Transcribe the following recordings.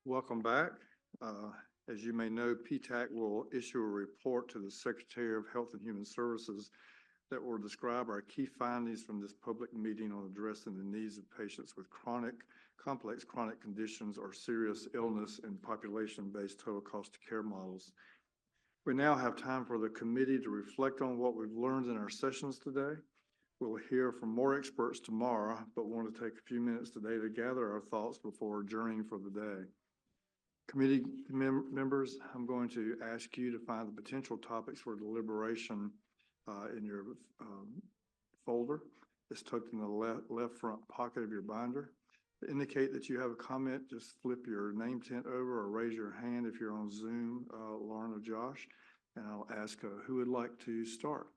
Welcome back. As you may know, PTAC will issue a report to the Secretary of Health and Human Services that will describe our key findings from this public meeting on addressing the needs of patients with complex chronic conditions or serious illness and population-based total cost of care models. We now have time for the committee to reflect on what we've learned in our sessions today. We'll hear from more experts tomorrow, but want to take a few minutes today to gather our thoughts before adjourning for the day. Committee members, I'm going to ask you to find the potential topics for deliberation in your folder. It's tucked in the left front pocket of your binder. To indicate that you have a comment, just flip your name tent over or raise your hand if you're on Zoom, Lauren or Josh, and I'll ask who would like to start.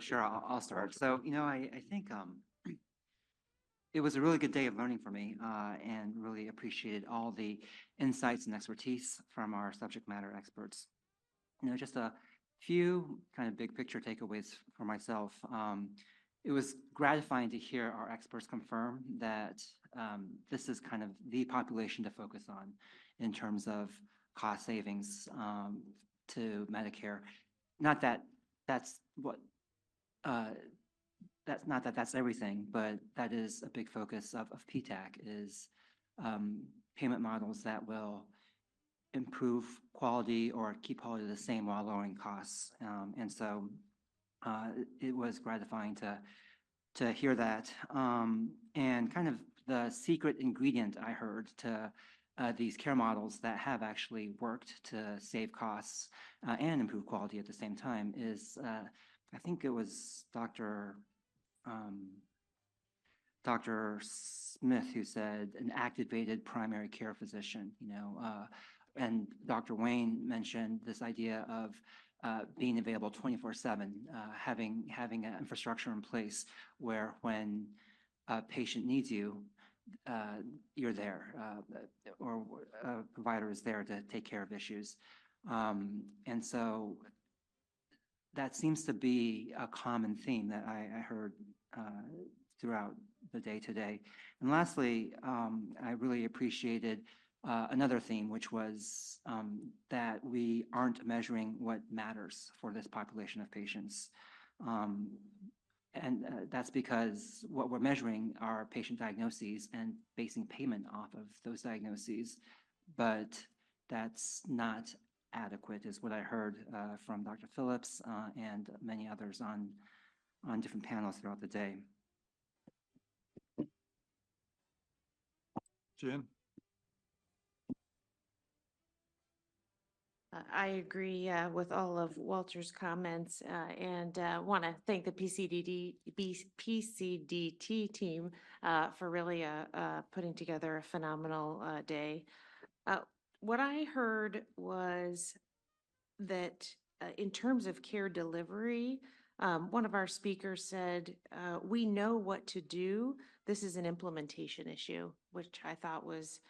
Sure, I'll start. So, I think it was a really good day of learning for me and really appreciated all the insights and expertise from our subject matter experts. Just a few kind of big picture takeaways for myself. It was gratifying to hear our experts confirm that this is kind of the population to focus on in terms of cost savings to Medicare. Not that that's what that's not that that's everything, but that is a big focus of PTAC is payment models that will improve quality or keep quality the same while lowering costs. And so it was gratifying to hear that. And kind of the secret ingredient I heard to these care models that have actually worked to save costs and improve quality at the same time is I think it was Dr. Smith who said an activated primary care physician, and Dr. Wayne mentioned this idea of being available 24/7, having an infrastructure in place where when a patient needs you, you're there, or a provider is there to take care of issues. And so that seems to be a common theme that I heard throughout the day today. And lastly, I really appreciated another theme, which was that we aren't measuring what matters for this population of patients. And that's because what we're measuring are patient diagnoses and basing payment off of those diagnoses, but that's not adequate is what I heard from Dr. Phillips and many others on different panels throughout the day. Jen? I agree with all of Walter's comments and want to thank the PCDT team for really putting together a phenomenal day. What I heard was that in terms of care delivery, one of our speakers said, we know what to do. This is an implementation issue, which I thought was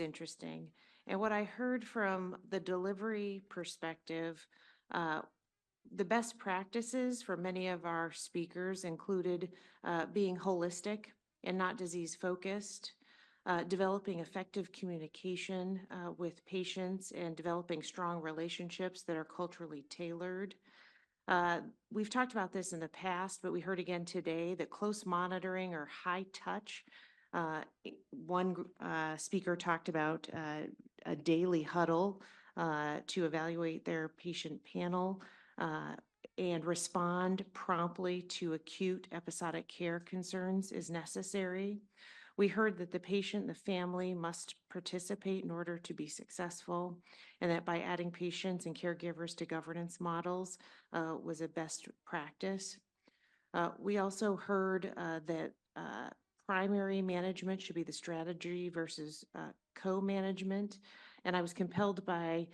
interesting. And what I heard from the delivery perspective, the best practices for many of our speakers included being holistic and not disease focused, developing effective communication with patients and developing strong relationships that are culturally tailored. We've talked about this in the past, but we heard again today that close monitoring or high touch. One speaker talked about a daily huddle to evaluate their patient panel and respond promptly to acute episodic care concerns is necessary. We heard that the patient and the family must participate in order to be successful, and that by adding patients and caregivers to governance models was a best practice. We also heard that primary management should be the strategy versus co-management, and I was compelled by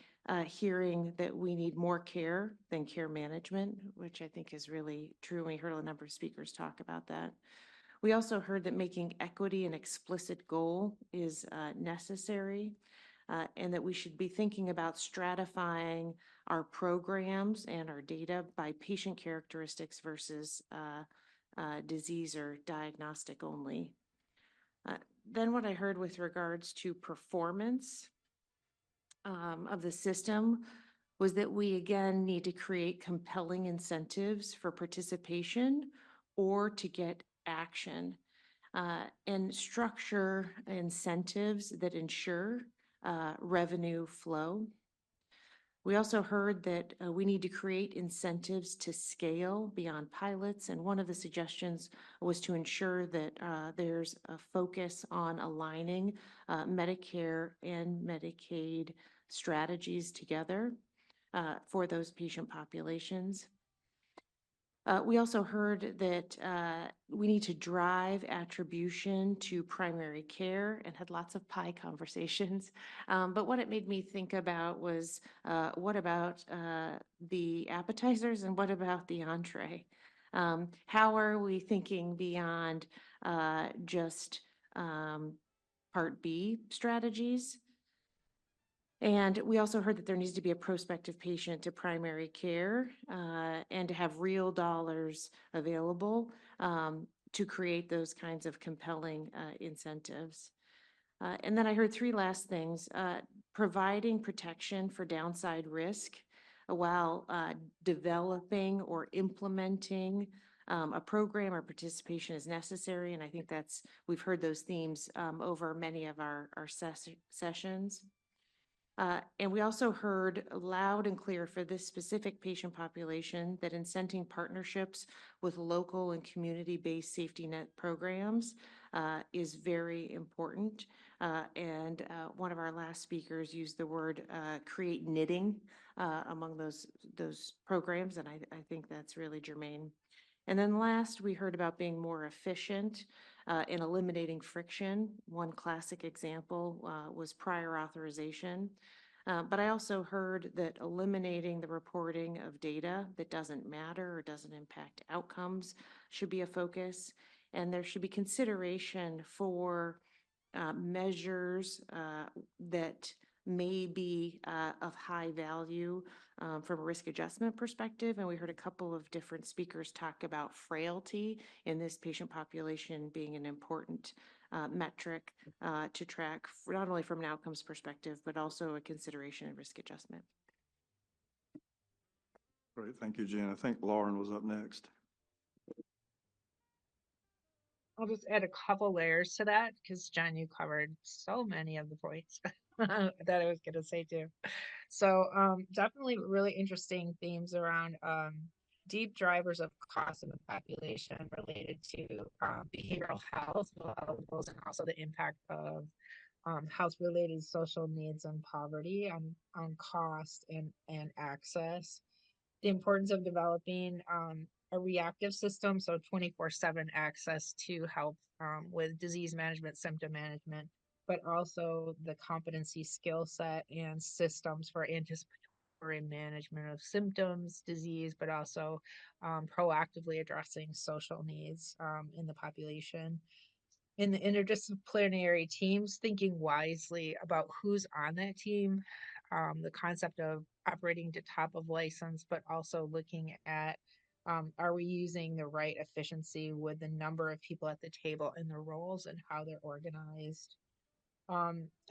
hearing that we need more care than care management, which I think is really true. We heard a number of speakers talk about that. We also heard that making equity an explicit goal is necessary, and that we should be thinking about stratifying our programs and our data by patient characteristics versus disease or diagnostic only. Then what I heard with regards to performance of the system was that we again need to create compelling incentives for participation or to get action, and structure incentives that ensure revenue flow. We also heard that we need to create incentives to scale beyond pilots, and one of the suggestions was to ensure that there's a focus on aligning Medicare and Medicaid strategies together for those patient populations. We also heard that we need to drive attribution to primary care and had lots of pie conversations. But what it made me think about was what about the appetizers and what about the entree? How are we thinking beyond just Part B strategies? And we also heard that there needs to be a prospective patient to primary care and to have real dollars available to create those kinds of compelling incentives. And then I heard three last things: providing protection for downside risk while developing or implementing a program or participation is necessary. And I think we've heard those themes over many of our sessions. And we also heard loud and clear for this specific patient population that incenting partnerships with local and community-based safety net programs is very important. And one of our last speakers used the word create knitting among those programs, and I think that's really germane. And then last, we heard about being more efficient in eliminating friction. One classic example was prior authorization. But I also heard that eliminating the reporting of data that doesn't matter or doesn't impact outcomes should be a focus. And there should be consideration for measures that may be of high value from a risk adjustment perspective. And we heard a couple of different speakers talk about frailty in this patient population being an important metric to track, not only from an outcomes perspective, but also a consideration of risk adjustment. Great, thank you, Jen. I think Lauren was up next. I'll just add a couple layers to that because John, you covered so many of the points that I was going to say too. So definitely really interesting themes around deep drivers of cost in the population related to behavioral health and also the impact of health-related social needs and poverty on cost and access. The importance of developing a reactive system, so 24/7 access to help with disease management, symptom management, but also the competency skill set and systems for anticipatory management of symptoms, disease, but also proactively addressing social needs in the population. In the interdisciplinary teams, thinking wisely about who's on that team, the concept of operating to top of license, but also looking at are we using the right efficiency with the number of people at the table and their roles and how they're organized.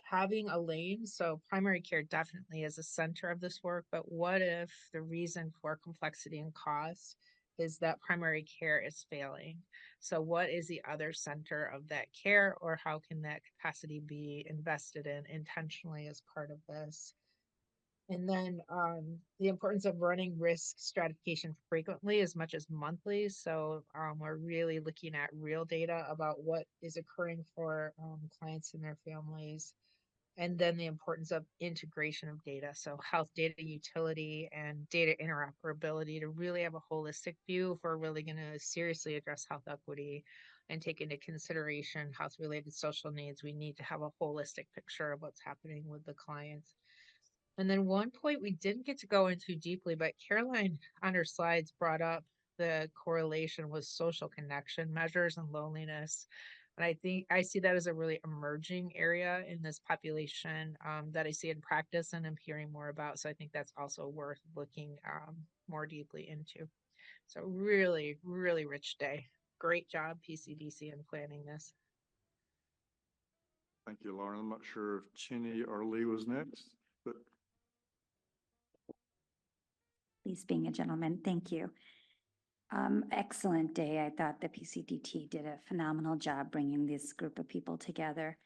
Having a lane, so primary care definitely is the center of this work, but what if the reason for complexity and cost is that primary care is failing? So what is the other center of that care, or how can that capacity be invested in intentionally as part of this? And then the importance of running risk stratification frequently as much as monthly. So we're really looking at real data about what is occurring for clients and their families. And then the importance of integration of data. So health data utility and data interoperability to really have a holistic view if we're really going to seriously address health equity and take into consideration health-related social needs. We need to have a holistic picture of what's happening with the clients. And then one point we didn't get to go into deeply, but Caroline on her slides brought up the correlation with social connection measures and loneliness. And I think I see that as a really emerging area in this population that I see in practice and I'm hearing more about. So I think that's also worth looking more deeply into. So really, really rich day. Great job, PCDC, in planning this. Thank you, Lauren. I'm not sure if Chinny or Lee was next, but Please being a gentleman, thank you. Excellent day. I thought the PCDT did a phenomenal job bringing this group of people together.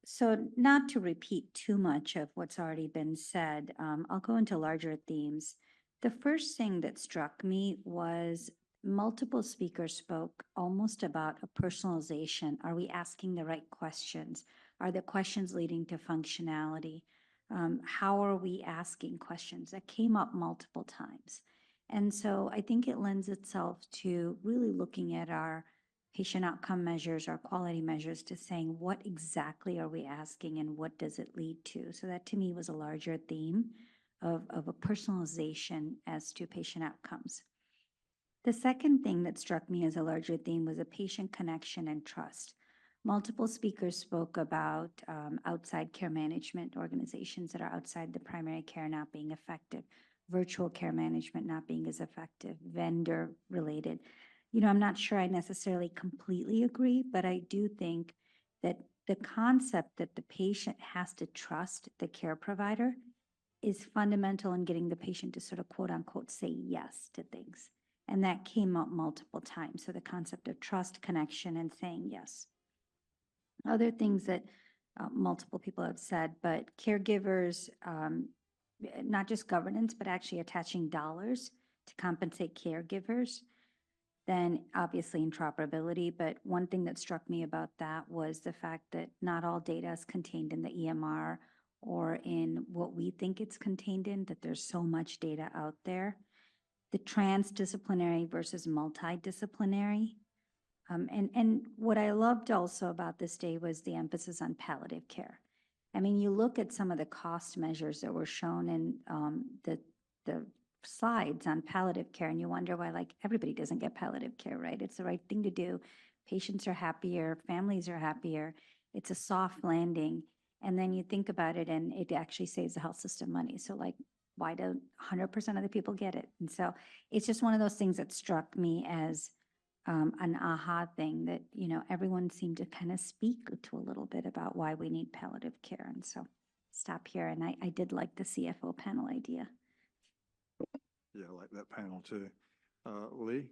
So not to repeat too much of what's already been said, I'll go into larger themes. The first thing that struck me was multiple speakers spoke almost about a personalization. Are we asking the right questions? Are the questions leading to functionality? How are we asking questions? That came up multiple times. And so I think it lends itself to really looking at our patient outcome measures, our quality measures, to saying what exactly are we asking and what does it lead to? So that to me was a larger theme of a personalization as to patient outcomes. The second thing that struck me as a larger theme was a patient connection and trust. Multiple speakers spoke about outside care management organizations that are outside the primary care not being effective, virtual care management not being as effective, vendor related. You know, I'm not sure I necessarily completely agree, but I do think that the concept that the patient has to trust the care provider is fundamental in getting the patient to sort of quote unquote say yes to things. And that came up multiple times. So the concept of trust, connection, and saying yes. Other things that multiple people have said, but caregivers, not just governance, but actually attaching dollars to compensate caregivers, then obviously interoperability. But one thing that struck me about that was the fact that not all data is contained in the EMR or in what we think it's contained in, that there's so much data out there. The transdisciplinary versus multidisciplinary. And what I loved also about this day was the emphasis on palliative care. I mean, you look at some of the cost measures that were shown in the slides on palliative care, and you wonder why, like, everybody doesn't get palliative care, right? It's the right thing to do. Patients are happier, families are happier. It's a soft landing. And then you think about it, and it actually saves the health system money. So, like, why don't 100% of the people get it? And so it's just one of those things that struck me as an aha thing that, you know, everyone seemed to kind of speak to a little bit about why we need palliative care. And so stop here. And I did like the CFO panel idea. yeah, I like that panel too. Lee?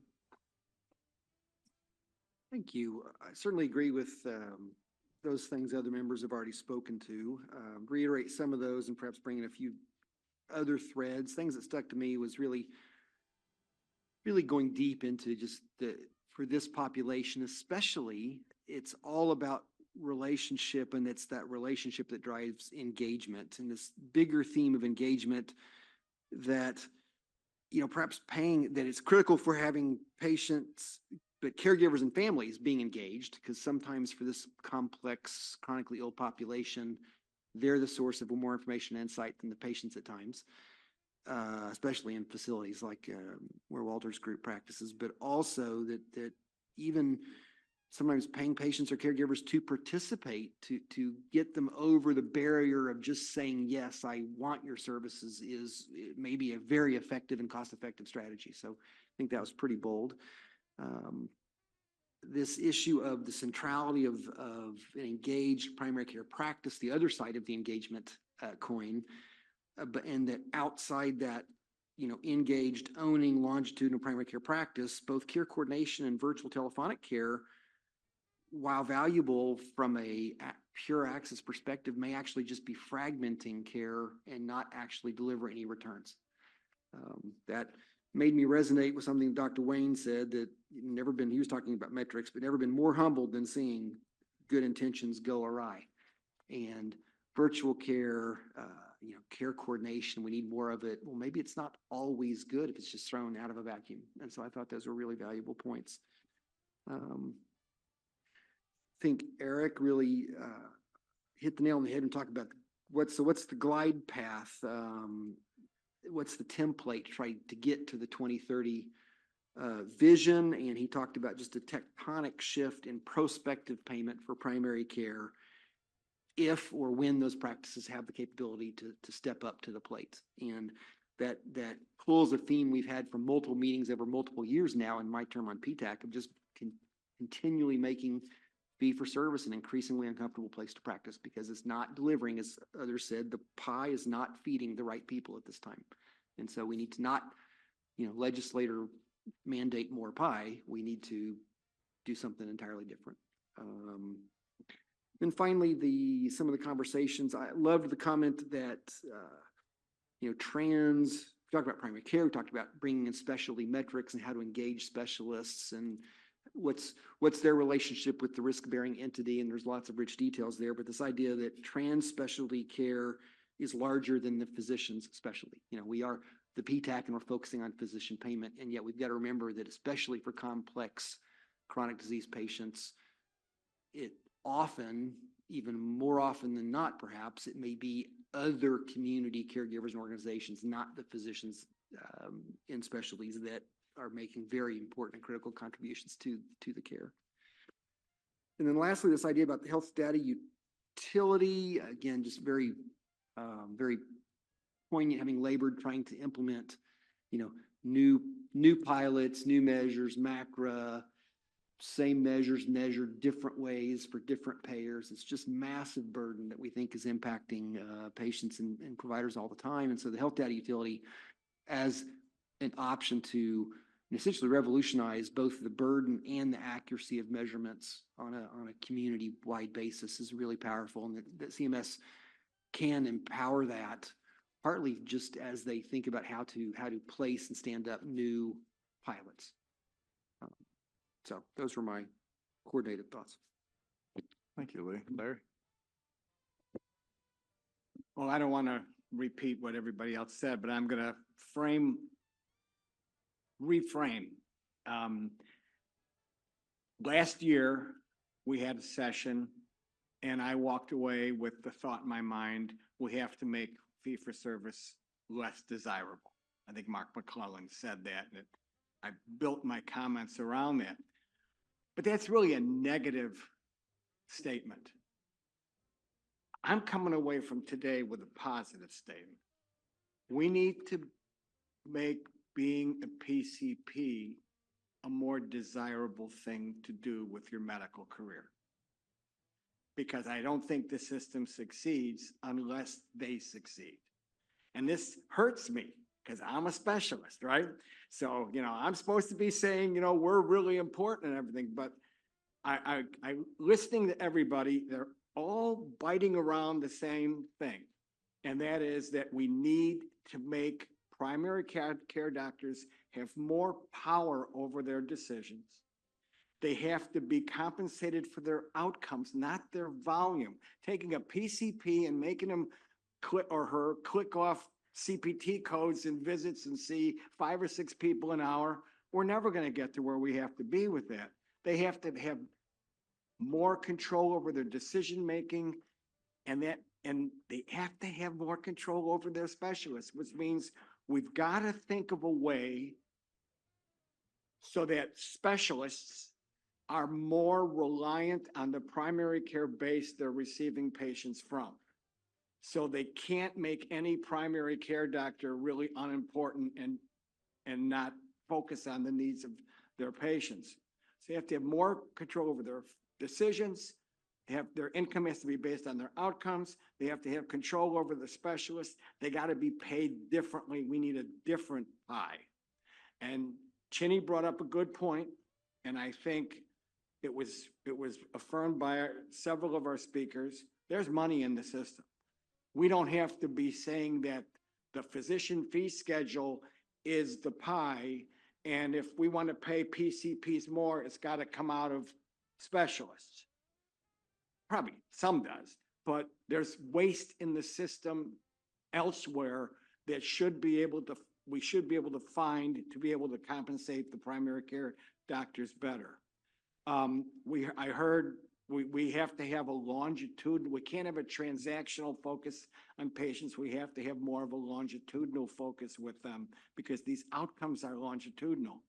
Thank you. I certainly agree with those things other members have already spoken to. Reiterate some of those and perhaps bring in a few other threads. Things that stuck to me was really going deep into just for this population, especially, it's all about relationship, and it's that relationship that drives engagement, and this bigger theme of engagement that, you know, perhaps that it's critical for having patients, but caregivers and families being engaged, because sometimes for this complex, chronically ill population, they're the source of more information and insight than the patients at times. Especially in facilities like where Walter's group practices, but also that even sometimes paying patients or caregivers to participate, to get them over the barrier of just saying, yes, I want your services is maybe a very effective and cost-effective strategy. So I think that was pretty bold. This issue of the centrality of an engaged primary care practice, the other side of the engagement coin, and that outside that, you know, engaged, owning longitudinal primary care practice, both care coordination and virtual telephonic care, while valuable from a pure access perspective, may actually just be fragmenting care and not actually deliver any returns. That made me resonate with something Dr. Wayne said, that he was talking about metrics, but never been more humbled than seeing good intentions go awry. And virtual care, you know, care coordination, we need more of it. Well, maybe it's not always good if it's just thrown out of a vacuum. And so I thought those were really valuable points. I think Eric really hit the nail on the head and talked about what's the glide path, what's the template to try to get to the 2030 vision, and he talked about just a tectonic shift in prospective payment for primary care if or when those practices have the capability to step up to the plate. And that pulls a theme we've had from multiple meetings over multiple years now in my term on PTAC of just continually making fee for service an increasingly uncomfortable place to practice because it's not delivering, as others said, the pie is not feeding the right people at this time. And so we need to not, legislate or mandate more pie. We need to do something entirely different. And finally, some of the conversations, I loved the comment that, we talked about primary care, we talked about bringing in specialty metrics and how to engage specialists and what's their relationship with the risk-bearing entity, and there's lots of rich details there, but this idea that trans specialty care is larger than the physician's specialty. We are the PTAC and we're focusing on physician payment, and yet we've got to remember that especially for complex chronic disease patients, it often, even more often than not perhaps, it may be other community caregivers and organizations, not the physicians in specialties that are making very important and critical contributions to the care. And then lastly, this idea about the health data utility, again, just very, very poignant, having labored trying to implement, new pilots, new measures, MACRA, same measures measured different ways for different payers. It's just massive burden that we think is impacting patients and providers all the time. And so the health data utility as an option to essentially revolutionize both the burden and the accuracy of measurements on a community-wide basis is really powerful, and that CMS can empower that partly just as they think about how to place and stand up new pilots. So those were my coordinated thoughts. Thank you, Lee. Larry? Well, I don't want to repeat what everybody else said, but I'm going to reframe. Last year, we had a session, and I walked away with the thought in my mind, we have to make fee-for-service less desirable. I think Mark McClellan said that, and I built my comments around that. But that's really a negative statement. I'm coming away from today with a positive statement. We need to make being a PCP a more desirable thing to do with your medical career. Because I don't think the system succeeds unless they succeed. And this hurts me because I'm a specialist, right? So, I'm supposed to be saying, we're really important and everything, but I listening to everybody, they're all biting around the same thing. And that is that we need to make primary care doctors have more power over their decisions. They have to be compensated for their outcomes, not their volume. Taking a PCP and making them click off CPT codes and visits and see 5 or 6 people an hour, we're never going to get to where we have to be with that. They have to have more control over their decision making, and they have to have more control over their specialists, which means we've got to think of a way so that specialists are more reliant on the primary care base they're receiving patients from. So they can't make any primary care doctor really unimportant and not focus on the needs of their patients. So you have to have more control over their decisions. Their income has to be based on their outcomes. They have to have control over the specialists. They got to be paid differently. We need a different pie. And Chinny brought up a good point, and I think it was affirmed by several of our speakers. There's money in the system. We don't have to be saying that the physician fee schedule is the pie, and if we want to pay PCPs more, it's got to come out of specialists. Probably some does, but there's waste in the system elsewhere that we should be able to find to be able to compensate the primary care doctors better. I heard we have to have a longitudinal, we can't have a transactional focus on patients. We have to have more of a longitudinal focus with them because these outcomes are longitudinal.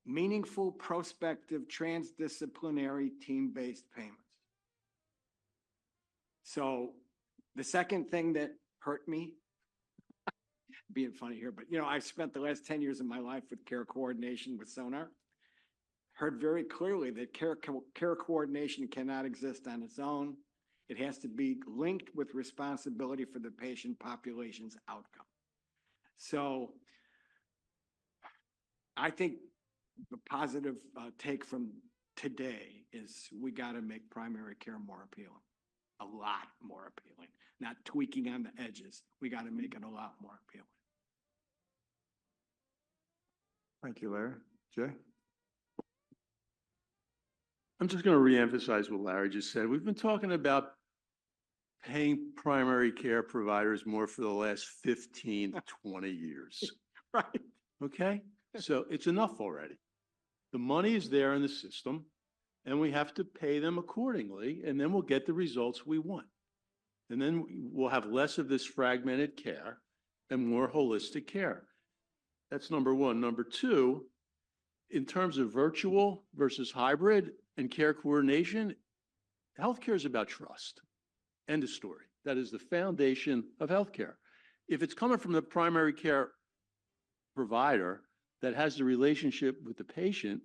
Meaningful, prospective, transdisciplinary, team-based payments. So the second thing that hurt me, being funny here, but I've spent the last 10 years of my life with care coordination with Sonar. Heard very clearly that care coordination cannot exist on its own. It has to be linked with responsibility for the patient population's outcome. So I think the positive take from today is we got to make primary care more appealing, a lot more appealing, not tweaking on the edges. We got to make it a lot more appealing. Thank you, Larry. Jay? I'm just going to reemphasize what Larry just said. We've been talking about paying primary care providers more for the last 15 to 20 years. Right. Okay? So it's enough already. The money is there in the system, and we have to pay them accordingly, and then we'll get the results we want. And then we'll have less of this fragmented care and more holistic care. That's number one. Number two, in terms of virtual versus hybrid and care coordination, healthcare is about trust. End of story. That is the foundation of healthcare. If it's coming from the primary care provider that has the relationship with the patient,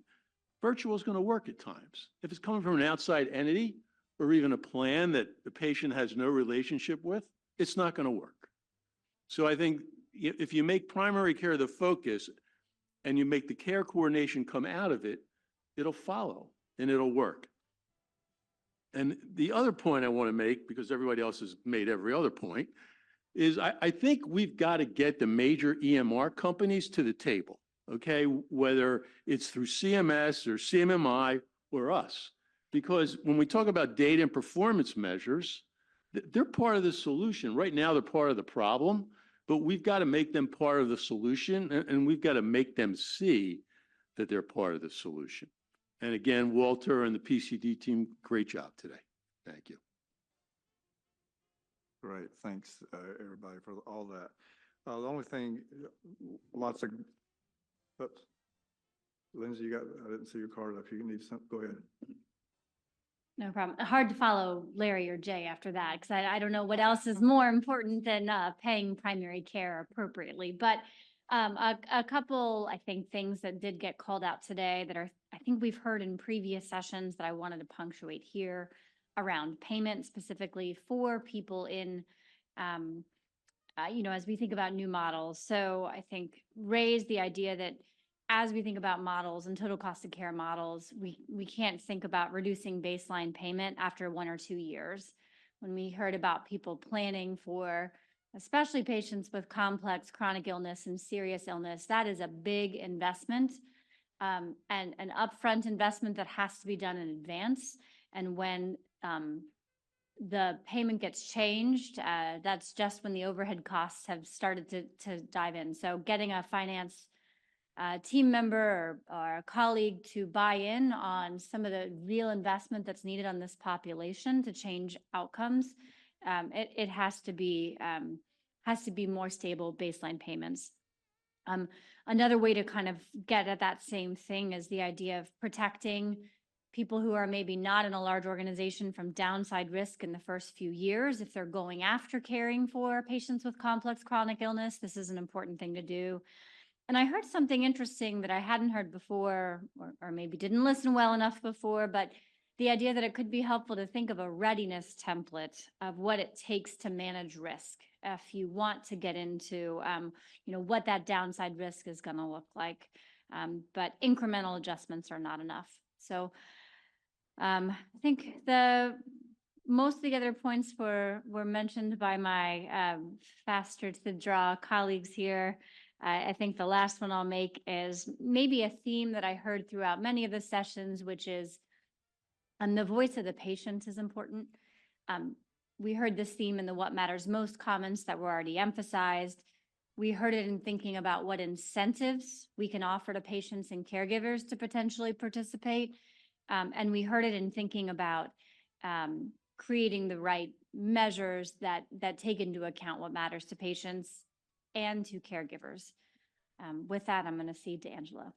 virtual is going to work at times. If it's coming from an outside entity or even a plan that the patient has no relationship with, it's not going to work. So I think if you make primary care the focus and you make the care coordination come out of it, it'll follow and it'll work. And the other point I want to make, because everybody else has made every other point, is I think we've got to get the major EMR companies to the table, okay? Whether it's through CMS or CMMI or us. Because when we talk about data and performance measures, they're part of the solution. Right now, they're part of the problem, but we've got to make them part of the solution, and we've got to make them see that they're part of the solution. And again, Walter and the PCD team, great job today. Thank you. Great, thanks, everybody, for all that. The only thing, lots of, oops. Lindsay, I didn't see your card up. You need something, go ahead. No problem. Hard to follow Larry or Jay after that, because I don't know what else is more important than paying primary care appropriately. But a couple, I think, things that did get called out today that I think we've heard in previous sessions that I wanted to punctuate here around payment specifically for people in, as we think about new models. So I think raise the idea that as we think about models and total cost of care models, we can't think about reducing baseline payment after 1 or 2 years. When we heard about people planning for, especially patients with complex chronic illness and serious illness, that is a big investment and an upfront investment that has to be done in advance. And when the payment gets changed, that's just when the overhead costs have started to dive in. So getting a finance team member or a colleague to buy in on some of the real investment that's needed on this population to change outcomes, it has to be more stable baseline payments. Another way to kind of get at that same thing is the idea of protecting people who are maybe not in a large organization from downside risk in the first few years. If they're going after caring for patients with complex chronic illness, this is an important thing to do. And I heard something interesting that I hadn't heard before, or maybe didn't listen well enough before, but the idea that it could be helpful to think of a readiness template of what it takes to manage risk if you want to get into, what that downside risk is going to look like. But incremental adjustments are not enough. So I think most of the other points were mentioned by my faster to draw colleagues here. I think the last one I'll make is maybe a theme that I heard throughout many of the sessions, which is the voice of the patient is important. We heard this theme in the What Matters Most comments that were already emphasized. We heard it in thinking about what incentives we can offer to patients and caregivers to potentially participate. And we heard it in thinking about creating the right measures that take into account what matters to patients and to caregivers. With that, I'm going to cede to Angela.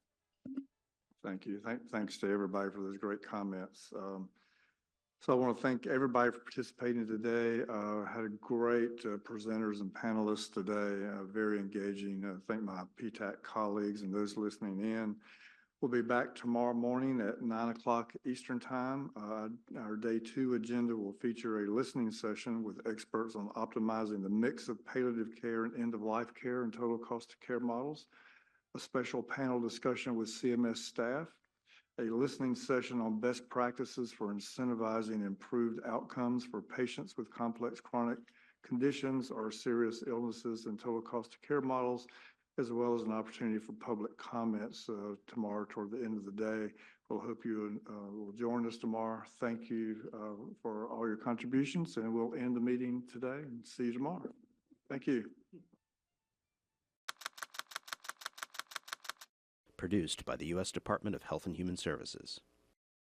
Thank you. Thanks to everybody for those great comments. So I want to thank everybody for participating today. Had a great presenters and panelists today, very engaging. Thank my PTAC colleagues and those listening in. We'll be back tomorrow morning at 9 o'clock Eastern Time. Our day 2 agenda will feature a listening session with experts on optimizing the mix of palliative care and end-of-life care and total cost of care models, a special panel discussion with CMS staff, a listening session on best practices for incentivizing improved outcomes for patients with complex chronic conditions or serious illnesses and total cost of care models, as well as an opportunity for public comments tomorrow toward the end of the day. We'll hope you will join us tomorrow. Thank you for all your contributions, and we'll end the meeting today and see you tomorrow. Thank you. Produced by the U.S. Department of Health and Human Services.